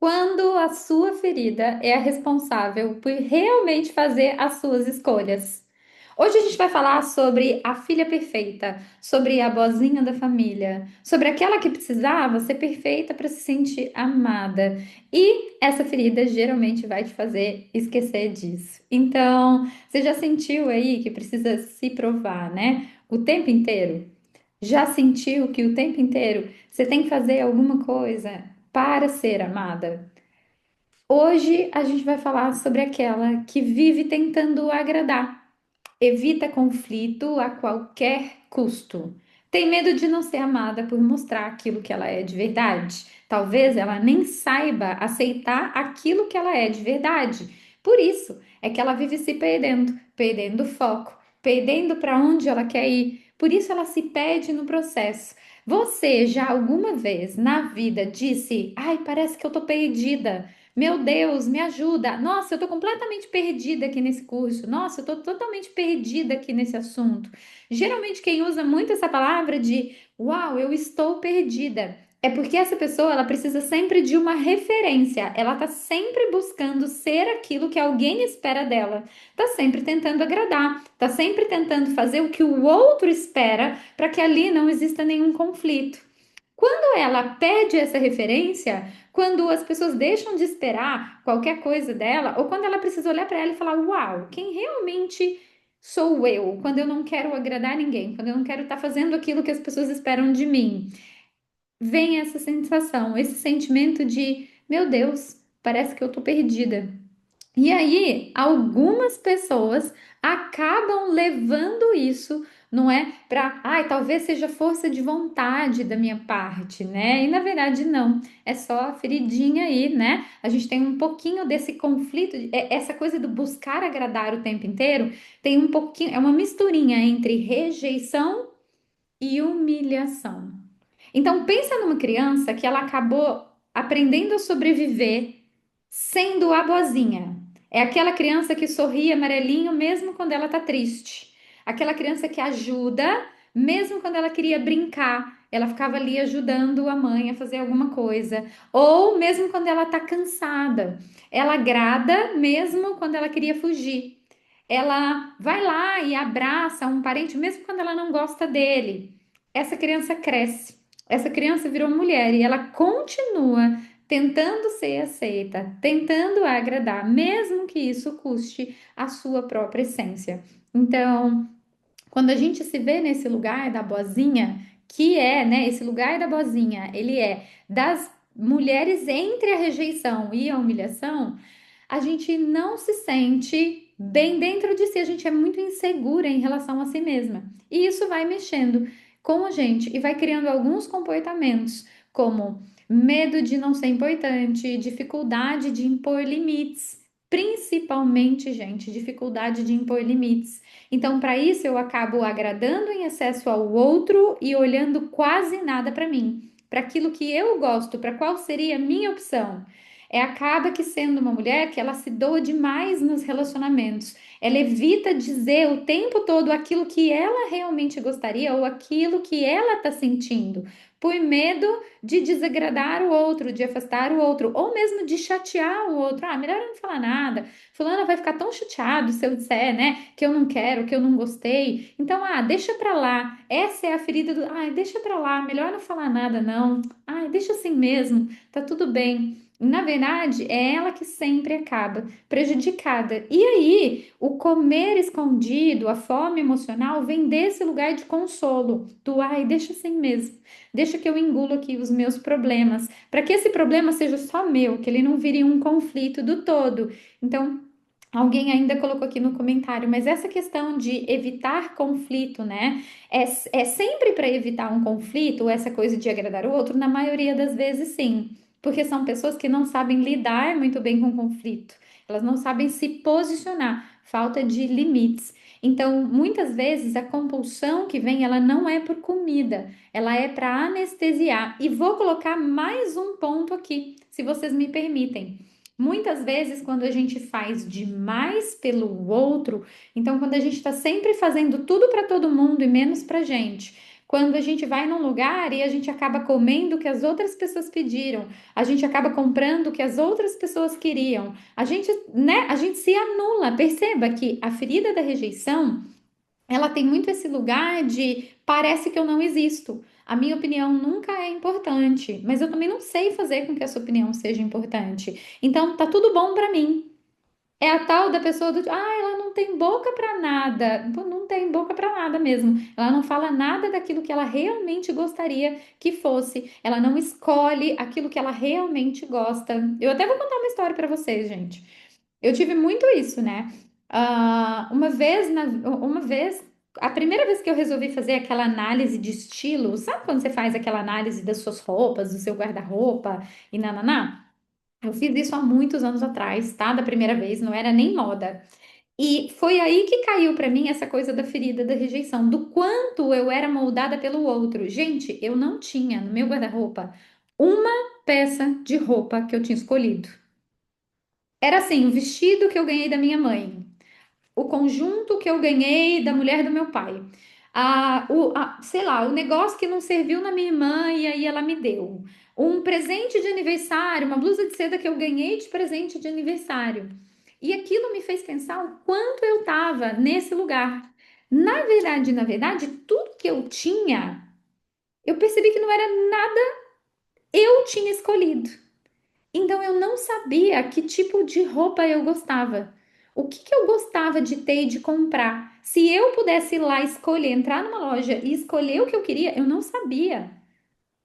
Quando a sua ferida é a responsável por realmente fazer as suas escolhas. Hoje a gente vai falar sobre a filha perfeita, sobre a boazinha da família, sobre aquela que precisava ser perfeita para se sentir amada. E essa ferida geralmente vai te fazer esquecer disso. Então, você já sentiu aí que precisa se provar, né? O tempo inteiro? Já sentiu que o tempo inteiro você tem que fazer alguma coisa para ser amada? Hoje a gente vai falar sobre aquela que vive tentando agradar, evita conflito a qualquer custo. Tem medo de não ser amada por mostrar aquilo que ela é de verdade. Talvez ela nem saiba aceitar aquilo que ela é de verdade. Por isso é que ela vive se perdendo, perdendo foco, perdendo para onde ela quer ir. Por isso ela se perde no processo. Você já alguma vez na vida disse: "Ai, parece que eu tô perdida"? Meu Deus, me ajuda. Nossa, eu tô completamente perdida aqui nesse curso. Nossa, eu tô totalmente perdida aqui nesse assunto. Geralmente quem usa muito essa palavra de uau, eu estou perdida, é porque essa pessoa ela precisa sempre de uma referência. Ela tá sempre buscando ser aquilo que alguém espera dela. Tá sempre tentando agradar, tá sempre tentando fazer o que o outro espera para que ali não exista nenhum conflito. Quando ela pede essa referência, quando as pessoas deixam de esperar qualquer coisa dela, ou quando ela precisa olhar para ela e falar: Uau, quem realmente sou eu? Quando eu não quero agradar ninguém, quando eu não quero estar fazendo aquilo que as pessoas esperam de mim, vem essa sensação, esse sentimento de: Meu Deus, parece que eu tô perdida. E aí, algumas pessoas acabam levando isso, não é? Para, ai, talvez seja força de vontade da minha parte, né? E na verdade, não. É só a feridinha aí, né? A gente tem um pouquinho desse conflito, essa coisa do buscar agradar o tempo inteiro, tem um pouquinho, é uma misturinha entre rejeição e humilhação. Então, pensa numa criança que ela acabou aprendendo a sobreviver sendo a boazinha. É aquela criança que sorri amarelinho mesmo quando ela tá triste. Aquela criança que ajuda mesmo quando ela queria brincar. Ela ficava ali ajudando a mãe a fazer alguma coisa. Ou mesmo quando ela tá cansada. Ela agrada mesmo quando ela queria fugir. Ela vai lá e abraça um parente mesmo quando ela não gosta dele. Essa criança cresce. Essa criança virou mulher e ela continua tentando ser aceita, tentando agradar, mesmo que isso custe a sua própria essência. Então, quando a gente se vê nesse lugar da boazinha, que é, né, esse lugar da boazinha, ele é das mulheres entre a rejeição e a humilhação, a gente não se sente bem dentro de si, a gente é muito insegura em relação a si mesma. E isso vai mexendo com a gente e vai criando alguns comportamentos, como medo de não ser importante, dificuldade de impor limites, principalmente, gente, dificuldade de impor limites. Então, para isso, eu acabo agradando em excesso ao outro e olhando quase nada para mim, para aquilo que eu gosto, para qual seria a minha opção. É acaba que sendo uma mulher que ela se doa demais nos relacionamentos. Ela evita dizer o tempo todo aquilo que ela realmente gostaria ou aquilo que ela está sentindo, por medo de desagradar o outro, de afastar o outro, ou mesmo de chatear o outro. Ah, melhor eu não falar nada. Fulana vai ficar tão chateado se eu disser, né, que eu não quero, que eu não gostei. Então, deixa pra lá. Essa é a ferida do, deixa pra lá, melhor não falar nada não. Deixa assim mesmo. Tá tudo bem. Na verdade, é ela que sempre acaba prejudicada. E aí, o comer escondido, a fome emocional, vem desse lugar de consolo, do deixa assim mesmo, deixa que eu engulo aqui os meus problemas, para que esse problema seja só meu, que ele não vire um conflito do todo. Então, alguém ainda colocou aqui no comentário, mas essa questão de evitar conflito, né? É sempre para evitar um conflito, essa coisa de agradar o outro, na maioria das vezes, sim. Porque são pessoas que não sabem lidar muito bem com o conflito, elas não sabem se posicionar, falta de limites. Então, muitas vezes a compulsão que vem, ela não é por comida, ela é para anestesiar. E vou colocar mais um ponto aqui, se vocês me permitem. Muitas vezes, quando a gente faz demais pelo outro, então quando a gente está sempre fazendo tudo para todo mundo e menos para gente, Quando a gente vai num lugar e a gente acaba comendo o que as outras pessoas pediram, a gente acaba comprando o que as outras pessoas queriam, a gente, né, a gente se anula. Perceba que a ferida da rejeição, ela tem muito esse lugar de parece que eu não existo. A minha opinião nunca é importante, mas eu também não sei fazer com que a sua opinião seja importante. Então, tá tudo bom pra mim. É a tal da pessoa do, ela não tem boca pra nada. Pô, não tem boca pra nada mesmo. Ela não fala nada daquilo que ela realmente gostaria que fosse. Ela não escolhe aquilo que ela realmente gosta. Eu até vou contar uma história pra vocês, gente. Eu tive muito isso, né? Uma vez, a primeira vez que eu resolvi fazer aquela análise de estilo, sabe quando você faz aquela análise das suas roupas, do seu guarda-roupa e nananá? Eu fiz isso há muitos anos atrás, tá? Da primeira vez, não era nem moda. E foi aí que caiu pra mim essa coisa da ferida da rejeição, do quanto eu era moldada pelo outro. Gente, eu não tinha no meu guarda-roupa uma peça de roupa que eu tinha escolhido. Era assim, o vestido que eu ganhei da minha mãe, o conjunto que eu ganhei da mulher do meu pai. Sei lá, o negócio que não serviu na minha irmã e aí ela me deu. Um presente de aniversário, uma blusa de seda que eu ganhei de presente de aniversário. E aquilo me fez pensar o quanto eu estava nesse lugar. Na verdade, tudo que eu tinha, eu percebi que não era nada eu tinha escolhido. Então eu não sabia que tipo de roupa eu gostava. O que que eu gostava de ter e de comprar? Se eu pudesse ir lá escolher, entrar numa loja e escolher o que eu queria, eu não sabia.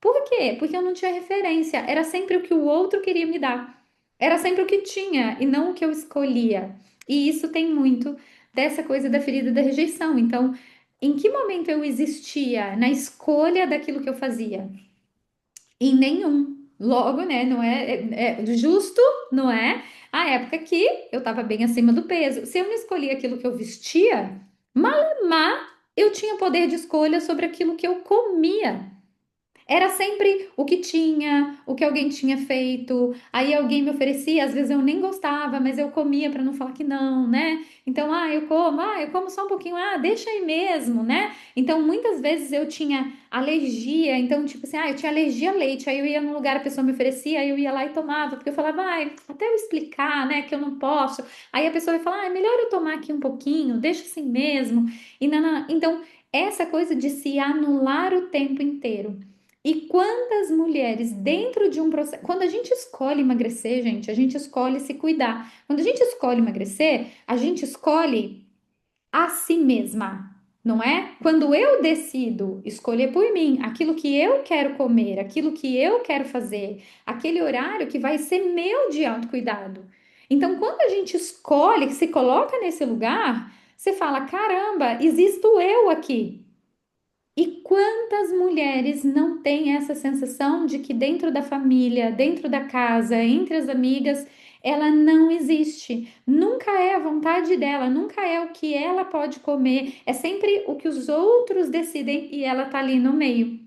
Por quê? Porque eu não tinha referência. Era sempre o que o outro queria me dar. Era sempre o que tinha e não o que eu escolhia. E isso tem muito dessa coisa da ferida da rejeição. Então, em que momento eu existia na escolha daquilo que eu fazia? Em nenhum. Logo, né? Não é justo, não é? A época que eu estava bem acima do peso. Se eu não escolhia aquilo que eu vestia, malemar eu tinha poder de escolha sobre aquilo que eu comia. Era sempre o que tinha, o que alguém tinha feito. Aí alguém me oferecia, às vezes eu nem gostava, mas eu comia para não falar que não, né? Então, eu como só um pouquinho, deixa aí mesmo, né? Então, muitas vezes eu tinha alergia, então, tipo assim, eu tinha alergia a leite. Aí eu ia num lugar, a pessoa me oferecia, aí eu ia lá e tomava, porque eu falava, até eu explicar, né, que eu não posso. Aí a pessoa vai falar, é melhor eu tomar aqui um pouquinho, deixa assim mesmo. E então, essa coisa de se anular o tempo inteiro. E quantas mulheres dentro de um processo, quando a gente escolhe emagrecer, gente, a gente escolhe se cuidar. Quando a gente escolhe emagrecer, a gente escolhe a si mesma, não é? Quando eu decido escolher por mim aquilo que eu quero comer, aquilo que eu quero fazer, aquele horário que vai ser meu de autocuidado. Então, quando a gente escolhe, se coloca nesse lugar, você fala: caramba, existo eu aqui. E quantas mulheres não têm essa sensação de que dentro da família, dentro da casa, entre as amigas, ela não existe? Nunca é a vontade dela, nunca é o que ela pode comer, é sempre o que os outros decidem e ela tá ali no meio.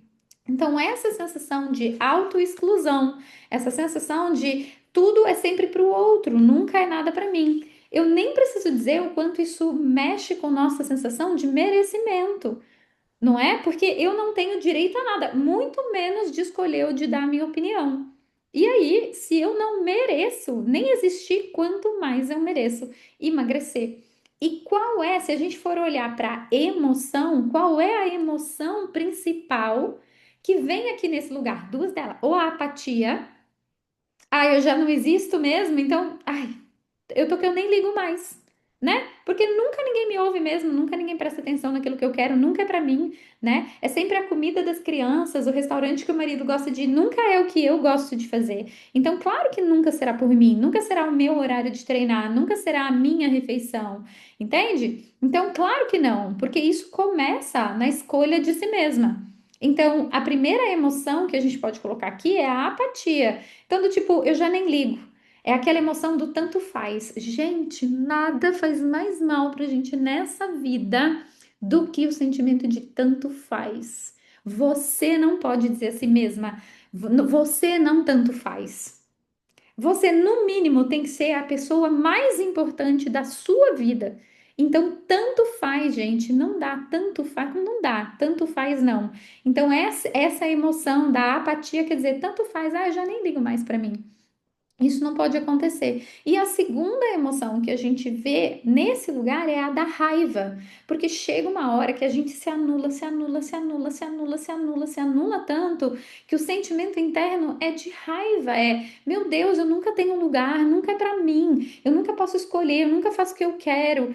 Então, essa sensação de autoexclusão, essa sensação de tudo é sempre para o outro, nunca é nada para mim. Eu nem preciso dizer o quanto isso mexe com nossa sensação de merecimento. Não é? Porque eu não tenho direito a nada, muito menos de escolher ou de dar a minha opinião. E aí, se eu não mereço nem existir, quanto mais eu mereço emagrecer. E qual é, se a gente for olhar para emoção, qual é a emoção principal que vem aqui nesse lugar? Duas delas, ou a apatia, eu já não existo mesmo, então, eu tô que eu nem ligo mais, né? Porque nunca ninguém me ouve mesmo, nunca ninguém presta atenção naquilo que eu quero, nunca é pra mim, né? É sempre a comida das crianças, o restaurante que o marido gosta de ir, nunca é o que eu gosto de fazer. Então, claro que nunca será por mim, nunca será o meu horário de treinar, nunca será a minha refeição, entende? Então, claro que não, porque isso começa na escolha de si mesma. Então, a primeira emoção que a gente pode colocar aqui é a apatia. Então, do tipo, eu já nem ligo. É aquela emoção do tanto faz. Gente, nada faz mais mal pra gente nessa vida do que o sentimento de tanto faz. Você não pode dizer a si mesma, você não tanto faz. Você, no mínimo, tem que ser a pessoa mais importante da sua vida. Então, tanto faz, gente, não dá, tanto faz, não dá, tanto faz não. Então, essa emoção da apatia quer dizer, tanto faz, eu já nem ligo mais para mim. Isso não pode acontecer. E a segunda emoção que a gente vê nesse lugar é a da raiva, porque chega uma hora que a gente se anula, se anula, se anula, se anula, se anula, se anula tanto que o sentimento interno é de raiva, é, meu Deus, eu nunca tenho lugar, nunca é para mim, eu nunca posso escolher, eu nunca faço o que eu quero.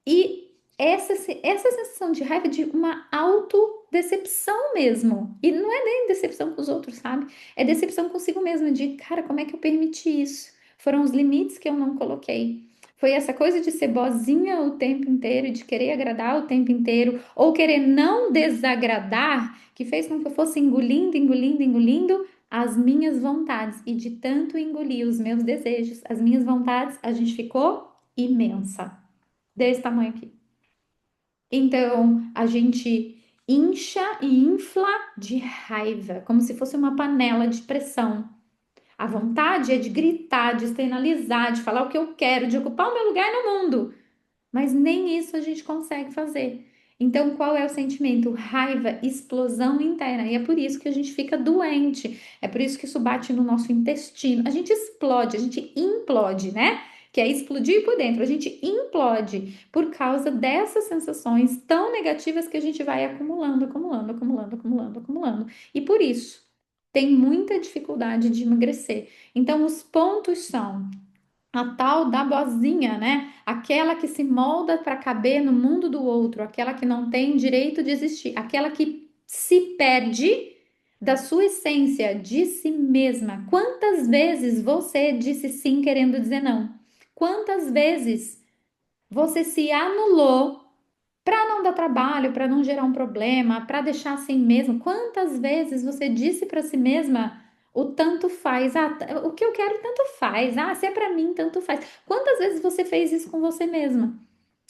E essa sensação de raiva de uma autodecepção mesmo. E não é nem decepção com os outros, sabe? É decepção consigo mesma, de, cara, como é que eu permiti isso? Foram os limites que eu não coloquei. Foi essa coisa de ser boazinha o tempo inteiro, de querer agradar o tempo inteiro, ou querer não desagradar, que fez com que eu fosse engolindo, engolindo, engolindo as minhas vontades. E de tanto engolir os meus desejos, as minhas vontades, a gente ficou imensa desse tamanho aqui. Então, a gente incha e infla de raiva, como se fosse uma panela de pressão. A vontade é de gritar, de externalizar, de falar o que eu quero, de ocupar o meu lugar no mundo. Mas nem isso a gente consegue fazer. Então, qual é o sentimento? Raiva, explosão interna. E é por isso que a gente fica doente. É por isso que isso bate no nosso intestino. A gente explode, a gente implode, né? Que é explodir por dentro. A gente implode por causa dessas sensações tão negativas que a gente vai acumulando, acumulando, acumulando, acumulando, acumulando. E por isso tem muita dificuldade de emagrecer. Então, os pontos são a tal da boazinha, né? Aquela que se molda para caber no mundo do outro, aquela que não tem direito de existir, aquela que se perde da sua essência, de si mesma. Quantas vezes você disse sim querendo dizer não? Quantas vezes você se anulou para não dar trabalho, para não gerar um problema, para deixar assim mesmo? Quantas vezes você disse para si mesma o tanto faz? Ah, o que eu quero tanto faz. Ah, se é para mim, tanto faz. Quantas vezes você fez isso com você mesma?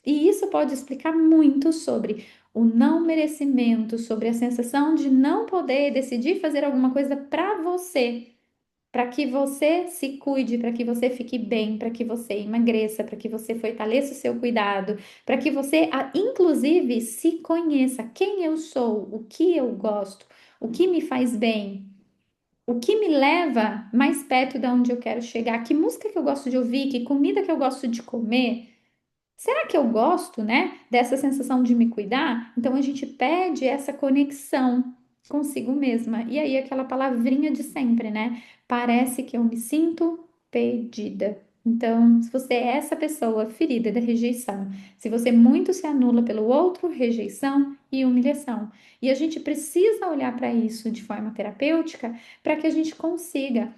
E isso pode explicar muito sobre o não merecimento, sobre a sensação de não poder decidir fazer alguma coisa para você, para que você se cuide, para que você fique bem, para que você emagreça, para que você fortaleça o seu cuidado, para que você, inclusive, se conheça quem eu sou, o que eu gosto, o que me faz bem, o que me leva mais perto de onde eu quero chegar, que música que eu gosto de ouvir, que comida que eu gosto de comer. Será que eu gosto, né, dessa sensação de me cuidar? Então a gente perde essa conexão consigo mesma. E aí aquela palavrinha de sempre, né? Parece que eu me sinto perdida. Então, se você é essa pessoa ferida da rejeição, se você muito se anula pelo outro, rejeição e humilhação. E a gente precisa olhar para isso de forma terapêutica para que a gente consiga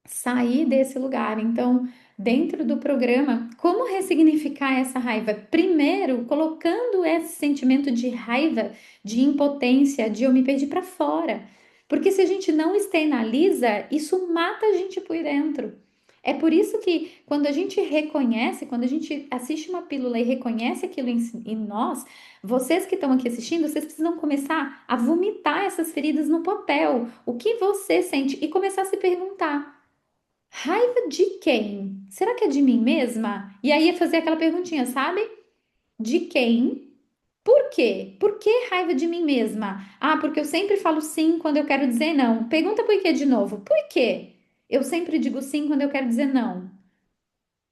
sair desse lugar. Então, dentro do programa, como ressignificar essa raiva? Primeiro, colocando esse sentimento de raiva, de impotência, de eu me perdi para fora. Porque se a gente não externaliza, isso mata a gente por dentro. É por isso que quando a gente reconhece, quando a gente assiste uma pílula e reconhece aquilo em nós, vocês que estão aqui assistindo, vocês precisam começar a vomitar essas feridas no papel. O que você sente? E começar a se perguntar: raiva de quem? Será que é de mim mesma? E aí é fazer aquela perguntinha, sabe? De quem? Por quê? Por que raiva de mim mesma? Ah, porque eu sempre falo sim quando eu quero dizer não. Pergunta por quê de novo. Por quê? Eu sempre digo sim quando eu quero dizer não.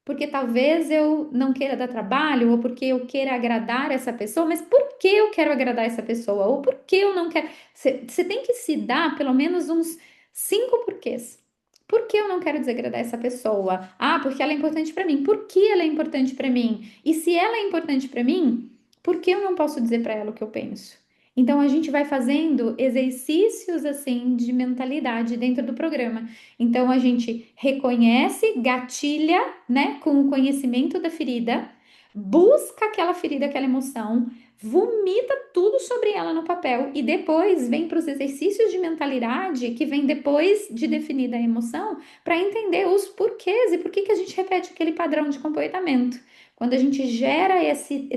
Porque talvez eu não queira dar trabalho, ou porque eu queira agradar essa pessoa, mas por que eu quero agradar essa pessoa? Ou por que eu não quero. Você tem que se dar pelo menos uns cinco porquês. Por que eu não quero desagradar essa pessoa? Ah, porque ela é importante para mim. Por que ela é importante para mim? E se ela é importante para mim, por que eu não posso dizer para ela o que eu penso? Então a gente vai fazendo exercícios assim de mentalidade dentro do programa. Então a gente reconhece, gatilha, né, com o conhecimento da ferida, busca aquela ferida, aquela emoção, vomita tudo sobre ela no papel e depois vem para os exercícios de mentalidade que vem depois de definida a emoção para entender os porquês e por que que a gente repete aquele padrão de comportamento. Quando a gente gera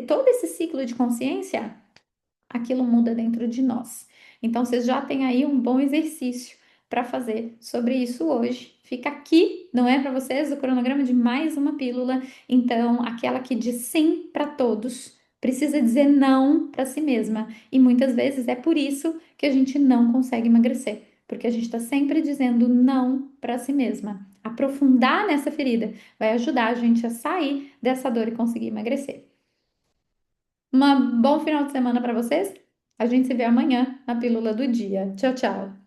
todo esse ciclo de consciência, aquilo muda dentro de nós. Então, vocês já têm aí um bom exercício, para fazer sobre isso hoje. Fica aqui, não é para vocês, o cronograma de mais uma pílula. Então, aquela que diz sim para todos, precisa dizer não para si mesma. E muitas vezes é por isso que a gente não consegue emagrecer, porque a gente está sempre dizendo não para si mesma. Aprofundar nessa ferida vai ajudar a gente a sair dessa dor e conseguir emagrecer. Um bom final de semana para vocês. A gente se vê amanhã na pílula do dia. Tchau, tchau.